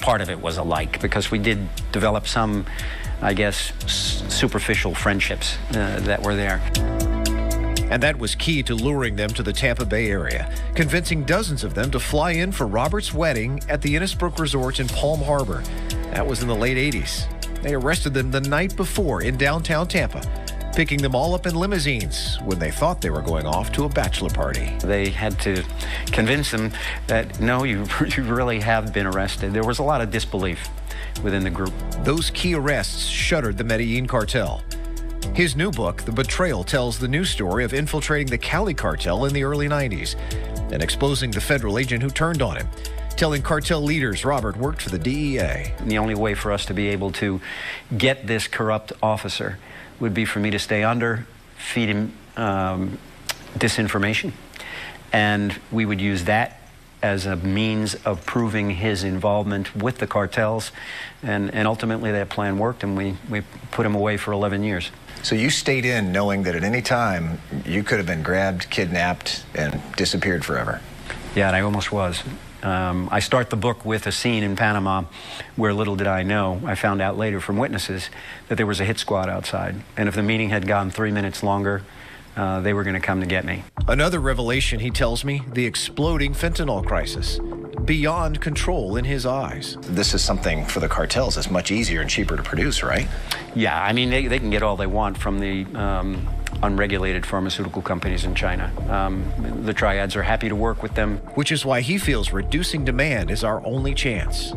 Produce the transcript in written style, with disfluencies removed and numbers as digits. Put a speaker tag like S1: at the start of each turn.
S1: part of it was alike, because we did develop some, I guess, superficial friendships that were there.
S2: And that was key to luring them to the Tampa Bay area, convincing dozens of them to fly in for Robert's wedding at the Innisbrook Resort in Palm Harbor. That was in the late 80s. They arrested them the night before in downtown Tampa, picking them all up in limousines when they thought they were going off to a bachelor party.
S1: They had to convince them that, no, you really have been arrested. There was a lot of disbelief within the group.
S2: Those key arrests shuttered the Medellin cartel. His new book, The Betrayal, tells the new story of infiltrating the Cali cartel in the early 90s and exposing the federal agent who turned on him, telling cartel leaders Robert worked for the DEA.
S1: And the only way for us to be able to get this corrupt officer would be for me to stay under, feed him disinformation, and we would use that as a means of proving his involvement with the cartels, and ultimately that plan worked, and we put him away for 11 years.
S3: So you stayed in knowing that at any time you could have been grabbed, kidnapped, and disappeared forever.
S1: Yeah, and I almost was. I start the book with a scene in Panama where, little did I know, I found out later from witnesses that there was a hit squad outside, and if the meeting had gone 3 minutes longer, they were going to come to get me.
S2: Another revelation, he tells me, the exploding fentanyl crisis, beyond control in his eyes.
S3: This is something for the cartels that's much easier and cheaper to produce, right?
S1: Yeah, I mean, they can get all they want from the unregulated pharmaceutical companies in China. The triads are happy to work with them.
S2: Which is why he feels reducing demand is our only chance.